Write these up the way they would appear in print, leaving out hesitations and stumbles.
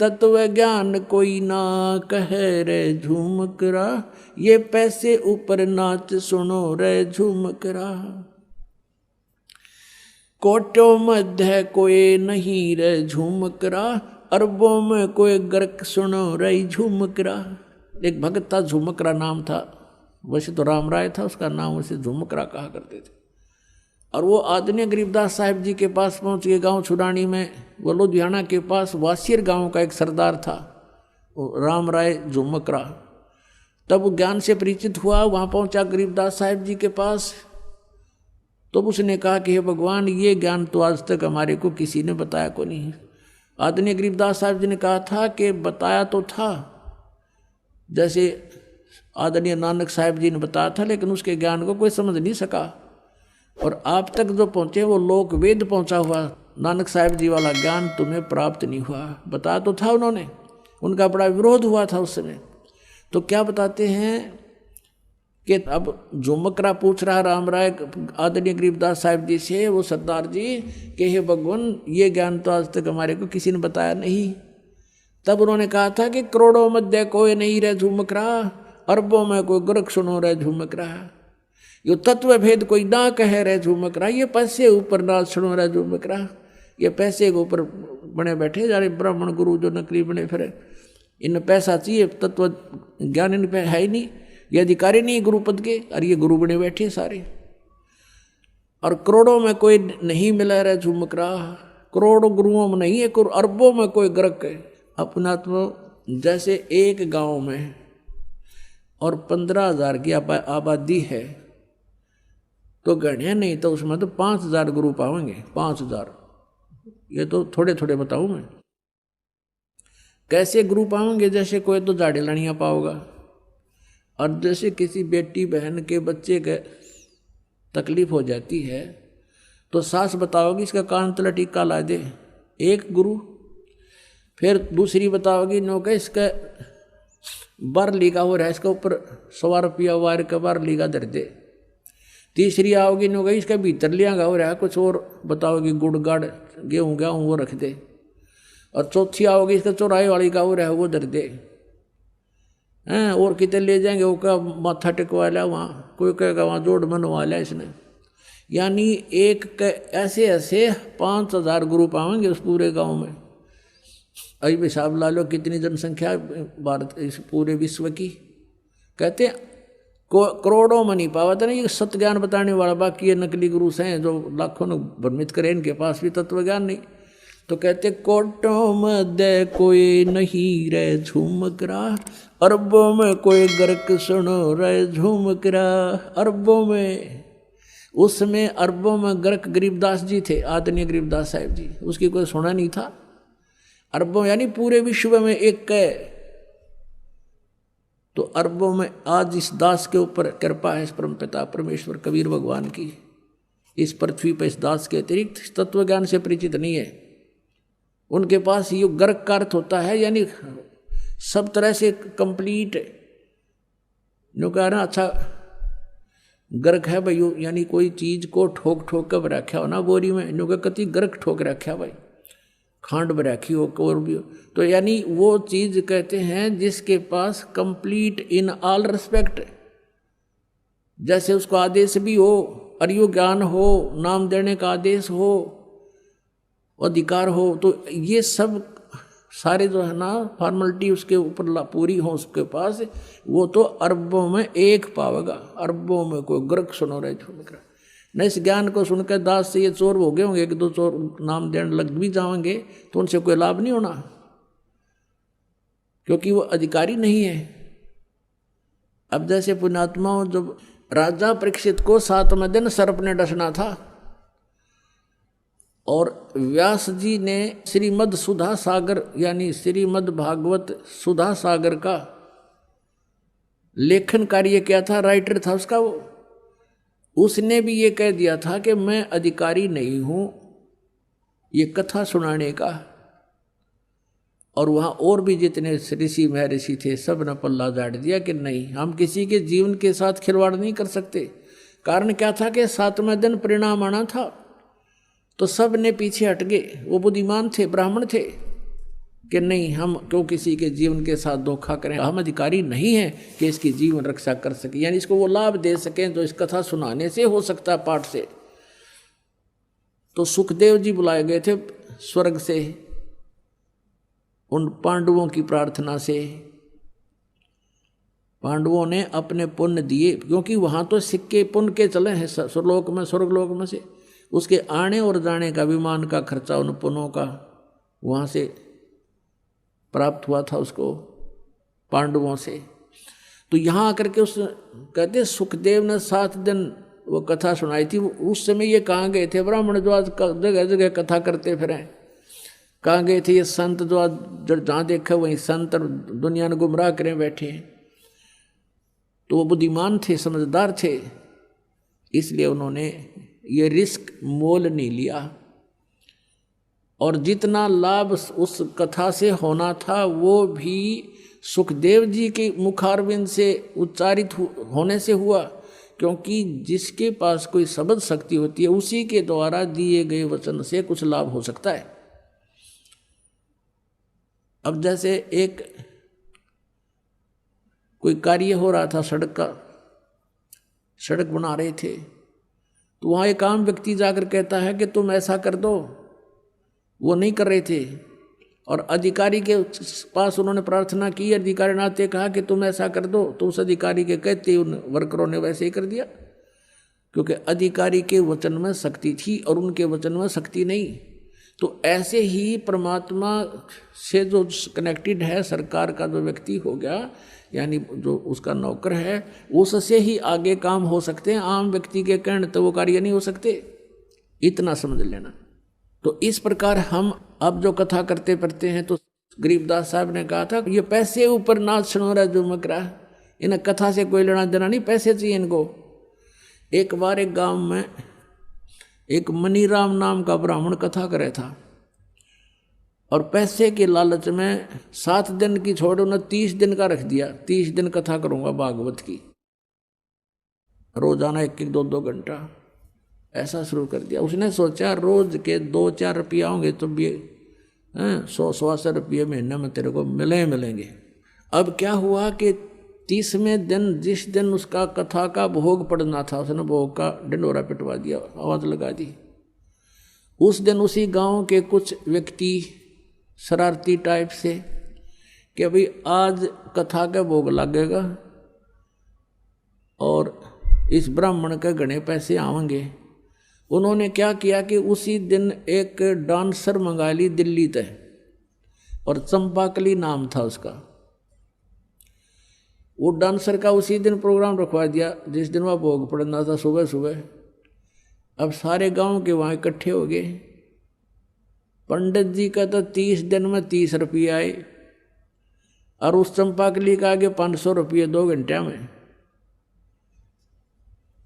तत्व ज्ञान कोई ना कहे रे झूमकरा, ये पैसे ऊपर नाच सुनो रे झूमकरा। कोटों मध्य कोई नहीं रे झूमकरा, अरबों में कोई गर्क सुनो रे झूमकरा। एक भगत था, झूमकरा नाम था, वैसे तो राम राय था उसका नाम, उसे झूमकरा कहा करते थे। और वो आदरणीय गरीबदास साहिब जी के पास पहुंच गए गांव छुड़ानी में। वो लुधियाना के पास वासियर गांव का एक सरदार था, राम राय झूमकरा। तब वो ज्ञान से परिचित हुआ, वहाँ पहुंचा गरीबदास साहिब जी के पास। तो उसने कहा कि हे भगवान, ये ज्ञान तो आज तक हमारे को किसी ने बताया को नहीं। आदरणीय गरीबदास साहिब जी ने कहा था कि बताया तो था, जैसे आदरणीय नानक साहिब जी ने बताया था, लेकिन उसके ज्ञान को कोई समझ नहीं सका। और आप तक जो पहुँचे वो लोक वेद पहुँचा हुआ, नानक साहिब जी वाला ज्ञान तुम्हें प्राप्त नहीं हुआ। बताया तो था उन्होंने, उनका बड़ा विरोध हुआ था उस समय। तो क्या बताते हैं कि अब झूमकरा पूछ रहा राम राय आदरणीय गरीबदास साहिब जी से, वो सरदार जी, कि हे भगवान, ये ज्ञान तो आज तक हमारे को किसी ने बताया नहीं। तब उन्होंने कहा था कि करोड़ों मध्य कोई नहीं रहे झूमकरा, अरबों में कोई गुरख सुनो रहे झूमकरा। यो तत्व भेद कोई ना कहे रहे झूमकरा, ये पैसे ऊपर ना सुनो रहे झूमकरा। ये पैसे के ऊपर बने बैठे जा रहे ब्राह्मण गुरु जो नकली बने फिर, इन पैसा चाहिए, तत्व ज्ञान इन पे है ही नहीं, ये अधिकारी नहीं गुरु पद के, और ये गुरु बने बैठे सारे। और करोड़ों में कोई नहीं मिला रहे झूमकरा, करोड़ों गुरुओं में नहीं है, अरबों में कोई ग्रक है। अपना तो जैसे एक गांव में और 15,000 की आबादी है, तो गणिया नहीं तो उसमें तो 5,000 गुरु पाएंगे, 5,000। ये तो थोड़े थोड़े बताऊं मैं कैसे गुरु पाओगे। जैसे कोई तो झाड़ी लड़ियाँ पाओगा, और जैसे किसी बेटी बहन के बच्चे के तकलीफ हो जाती है तो सास बताओगी इसका कान तला टीका ला दे, एक गुरु। फिर दूसरी बताओगी नो का इसका बार लीगा हो रहा है, इसका ऊपर 100 रुपया वार का बार लीगा धर दे। तीसरी आओगी नो का इसका भीतर लिया हो रहा है, कुछ और बताओगी गुड़ गाड़ गेहूँ गेहूँ वो रख दे। और चौथी आओगी इसका चौराहे वाली का हो रहा है वो धर दे हैं। और कितने ले जाएंगे, वो का माथा टिकवा लिया वहाँ, कोई कहेगा वहाँ जोड़ बनवा लिया इसने। यानी एक ऐसे ऐसे 5,000 गुरु पाएंगे उस पूरे गांव में। अभी हिसाब ला लो कितनी जनसंख्या भारत इस पूरे विश्व की। कहते करोड़ों में नहीं पावा था ना ये सत्य ज्ञान बताने वाला, बाकी ये नकली गुरु हैं जो लाखों ने भ्रमित करें, इनके पास भी तत्व ज्ञान नहीं। तो कहते कोटों मध्य कोई नहीं रे झूमकरा, अरबों में कोई गर्क सुनो रे झूमकरा। अरबों में, उसमें अरबों में गर्क गरीबदास जी थे, आदरणीय गरीबदास साहिब जी, उसकी कोई सुना नहीं था। अरबों यानी पूरे विश्व में एक है। तो अरबों में आज इस दास के ऊपर कृपा है, इस परमपिता परमेश्वर कबीर भगवान की। इस पृथ्वी पर इस दास के अतिरिक्त तत्व ज्ञान से परिचित नहीं है। उनके पास ये गर्क का अर्थ होता है, यानी सब तरह से कंप्लीट नो कह रहा अच्छा गर्क है भाई, यानी कोई चीज को ठोक ठोक कर रखा हो ना बोरी में, नो कति गर्क ठोक रखा भाई, खांड में रखी हो और भी हो। तो यानी वो चीज कहते हैं जिसके पास कंप्लीट इन ऑल रिस्पेक्ट, जैसे उसको आदेश भी हो, अर्यो ज्ञान हो, नाम देने का आदेश हो, अधिकार हो, तो ये सब सारे जो है ना फॉर्मेलिटी उसके ऊपर पूरी हो उसके पास, वो तो अरबों में एक पावेगा। अरबों में कोई गर्क सुनो रहे झूमकरा। न इस ज्ञान को सुनकर दास से ये चोर हो गए होंगे, एक दो चोर नाम देने लग भी जाएंगे तो उनसे कोई लाभ नहीं होना, क्योंकि वो अधिकारी नहीं है। अब जैसे पुण्यात्माओं, जब राजा परीक्षित को 7वें दिन सर्प ने डसना था और व्यास जी ने श्रीमद् सुधा सागर यानी श्रीमद् भागवत सुधा सागर का लेखन कार्य किया था, राइटर था उसका वो। उसने भी ये कह दिया था कि मैं अधिकारी नहीं हूं ये कथा सुनाने का। और वहाँ और भी जितने ऋषि महर्षि थे सब ने पल्ला झाड़ दिया कि नहीं, हम किसी के जीवन के साथ खिलवाड़ नहीं कर सकते। कारण क्या था कि 7वें दिन परिणाम आना था, तो सब ने पीछे हट गए। वो बुद्धिमान थे, ब्राह्मण थे, कि नहीं हम क्यों किसी के जीवन के साथ धोखा करें, हम अधिकारी नहीं हैं कि इसकी जीवन रक्षा कर सके, यानी इसको वो लाभ दे सकें जो इस कथा सुनाने से हो सकता है, पाठ से। तो सुखदेव जी बुलाए गए थे स्वर्ग से उन पांडवों की प्रार्थना से। पांडवों ने अपने पुण्य दिए, क्योंकि वहां तो सिक्के पुण्य के चले हैं स्वर्गलोक में, स्वर्गलोक में से उसके आने और जाने का विमान का खर्चा उन पुण्यों का वहां से प्राप्त हुआ था उसको पांडवों से। तो यहाँ आकर के उस कहते सुखदेव ने 7 दिन वो कथा सुनाई थी। उस समय ये कहाँ गए थे ब्राह्मण जो आज जगह जगह कथा करते फिरें, कहाँ गए थे ये संत जो आज जहाँ देखा वहीं संत और दुनिया ने गुमराह करें बैठे। तो वो बुद्धिमान थे, समझदार थे, इसलिए उन्होंने ये रिस्क मोल नहीं लिया, और जितना लाभ उस कथा से होना था वो भी सुखदेव जी के मुखारविंद से उच्चारित होने से हुआ, क्योंकि जिसके पास कोई शब्द शक्ति होती है उसी के द्वारा दिए गए वचन से कुछ लाभ हो सकता है। अब जैसे एक कोई कार्य हो रहा था सड़क का, सड़क बना रहे थे, तो वहाँ एक आम व्यक्ति जाकर कहता है कि तुम ऐसा कर दो, वो नहीं कर रहे थे, और अधिकारी के पास उन्होंने प्रार्थना की, अधिकारी ने आते कहा कि तुम ऐसा कर दो, तो उस अधिकारी के कहते उन वर्करों ने वैसे ही कर दिया, क्योंकि अधिकारी के वचन में शक्ति थी और उनके वचन में शक्ति नहीं। तो ऐसे ही परमात्मा से जो कनेक्टेड है, सरकार का जो व्यक्ति हो गया, यानी जो उसका नौकर है, उससे ही आगे काम हो सकते हैं, आम व्यक्ति के कहने तो वो कार्य नहीं हो सकते, इतना समझ लेना। तो इस प्रकार हम अब जो कथा करते पढ़ते हैं, तो गरीबदास साहब ने कहा था ये पैसे ऊपर नाच सुनो रहा जो मकरा, इन्हें कथा से कोई लेना देना नहीं, पैसे चाहिए इनको। एक बार एक गांव में एक मनीराम नाम का ब्राह्मण कथा करे था, और पैसे के लालच में 7 दिन की छोड़ उन्हें 30 दिन का रख दिया, 30 दिन कथा करूंगा भागवत की, रोजाना 1-1, 2-2 घंटा ऐसा शुरू कर दिया। उसने सोचा रोज के 2-4 रुपया होंगे तो भी 100-125 रुपये महीने में तेरे को मिलेंगे। अब क्या हुआ कि 30वें दिन, जिस दिन उसका कथा का भोग पड़ना था, उसने भोग का ढिंडोरा पिटवा दिया, आवाज़ लगा दी। उस दिन उसी गांव के कुछ व्यक्ति शरारती टाइप से कि भाई आज कथा का भोग लगेगा और इस ब्राह्मण के घने पैसे आवेंगे। उन्होंने क्या किया कि उसी दिन एक डांसर मंगा ली दिल्ली तक, और चंपाकली नाम था उसका। वो डांसर का उसी दिन प्रोग्राम रखवा दिया जिस दिन वह भोग पड़ना था, सुबह सुबह। अब सारे गांव के वहाँ इकट्ठे हो गए। पंडित जी का तो 30 दिन में 30 रुपये आए, और उस चंपाकली का आगे 500 रुपये 2 घंटे में।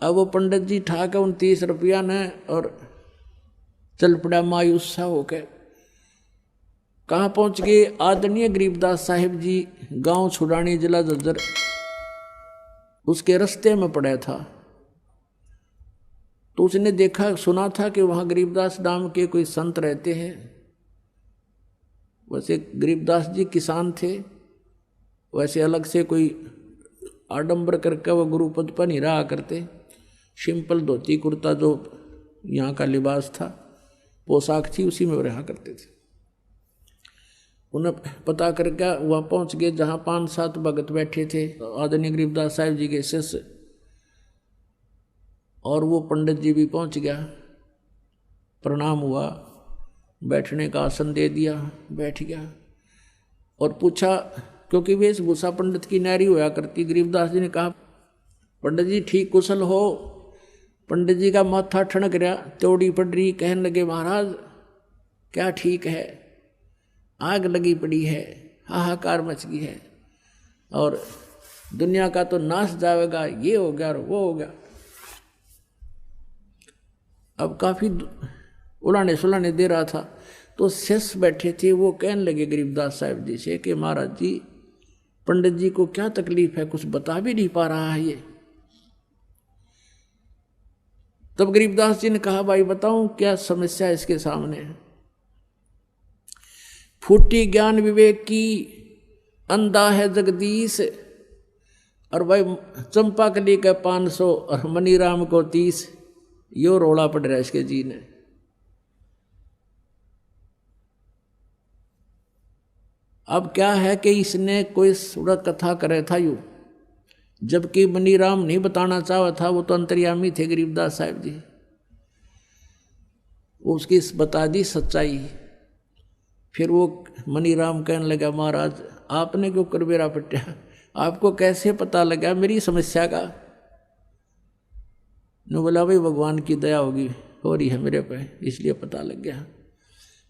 अब वो पंडित जी ठाके उन 30 रुपया ने और चल पड़ा मायूस सा होकर। कहाँ पहुँच गए? आदरणीय गरीबदास साहिब जी गांव छुड़ानी, जिला झज्जर, उसके रास्ते में पड़ा था। तो उसने देखा, सुना था कि वहाँ गरीबदास नाम के कोई संत रहते हैं। वैसे गरीबदास जी किसान थे, वैसे अलग से कोई आडंबर करके वो गुरुपद पर नहीं रहा करते। सिंपल धोती कुर्ता जो यहाँ का लिबास था, पोशाक थी, उसी में वो रहा करते थे। उन्हें पता करके वहाँ पहुँच गए जहाँ 5-7 भगत बैठे थे, आदरणीय गरीबदास साहिब जी के शिष्य, और वो पंडित जी भी पहुँच गया। प्रणाम हुआ, बैठने का आसन दे दिया, बैठ गया और पूछा, क्योंकि वेशभूषा पंडित की नारी होया करती। गरीबदास जी ने कहा, पंडित जी ठीक कुशल हो? पंडित जी का माथा ठनक रहा, त्योड़ी पड़ रही, कहने लगे महाराज क्या ठीक है, आग लगी पड़ी है, हाहाकार मच गई है, और दुनिया का तो नाश जाएगा, ये हो गया और वो हो गया। अब काफ़ी उलाने सुलाने दे रहा था, तो शिष्य बैठे थे, वो कहने लगे गरीबदास साहिब जी से कि महाराज जी, पंडित जी को क्या तकलीफ है, कुछ बता भी नहीं पा रहा है ये। तब गरीबदास जी ने कहा, भाई बताऊं क्या समस्या इसके सामने है? फूटी ज्ञान विवेक की, अंधा है जगदीश। और भाई चंपाकली का 500 और मनीराम को 30, यो रोड़ा पड़ रहा है इसके जी ने। अब क्या है कि इसने कोई सूरत कथा करे था यूं, जबकि मनीराम नहीं बताना चाहा था, वो तो अंतर्यामी थे गरीबदास साहब जी। वो उसकी बता दी सच्चाई। फिर वो मनीराम कहने लगा, महाराज आपने क्यों करबेरा पट्या, आपको कैसे पता लगा मेरी समस्या का? ने बोला भाई भगवान की दया होगी, हो रही है मेरे पे, इसलिए पता लग गया।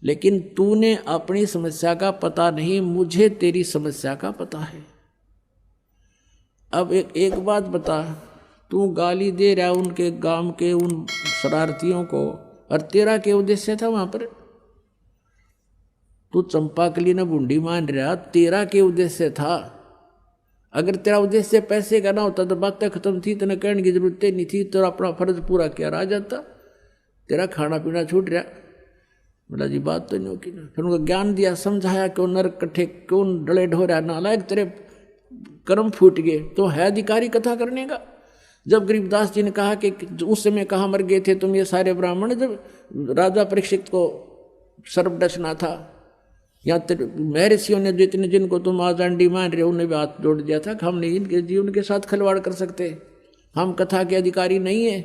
लेकिन तूने अपनी समस्या का पता नहीं, मुझे तेरी समस्या का पता है। अब एक बात बता, तू गाली दे रहा उनके गांव के उन शरारतियों को, और तेरा क्या उद्देश्य था वहां पर? तू चंपाकली ने बूंदी मान रहा, तेरा क्या उद्देश्य था? अगर तेरा उद्देश्य पैसे का ना होता तो बातें खत्म थी, तेने कहने की जरूरत नहीं थी, तेरा अपना फर्ज पूरा किया रह जाता, तेरा खाना पीना छूट रहा। बोला जी बात तो नहीं होगी ना। फिर उनको ज्ञान दिया, समझाया क्यों नरक कट्ठे क्यों डले ढो रहा, नालायक तेरे कर्म फूट गए, तो है अधिकारी कथा करने का। जब गरीबदास जी ने कहा कि उस समय कहाँ मर गए थे तुम ये सारे ब्राह्मण, जब राजा परीक्षित को सर्प डसना था, या महर्षियों ने जितने जिनको तुम आजांडी मान रहे हो उन्हें भी हाथ जोड़ दिया था कि हम नहीं इनके जीवन के साथ खिलवाड़ कर सकते, हम कथा के अधिकारी नहीं है,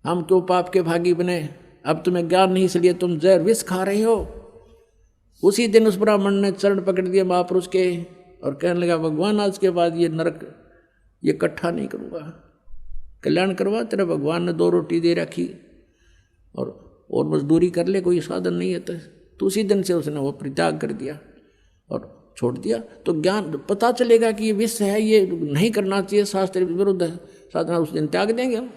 हम क्यों पाप के भागी बने। अब तुम्हें ज्ञान नहीं इसलिए तुम जहर विष खा रहे हो। उसी दिन उस ब्राह्मण ने चरण पकड़ दिए महापुरुष के और कहने लगा, भगवान आज के बाद ये नरक ये इकट्ठा नहीं करूँगा, कल्याण करवा, तेरा भगवान ने 2 रोटी दे रखी और मजदूरी कर ले, कोई साधन नहीं है। तो उसी दिन से उसने वो परित्याग कर दिया और छोड़ दिया। तो ज्ञान पता चलेगा कि ये विष है, ये नहीं करना चाहिए, शास्त्र विरुद्ध है, साधना, उस दिन त्याग देंगे हम।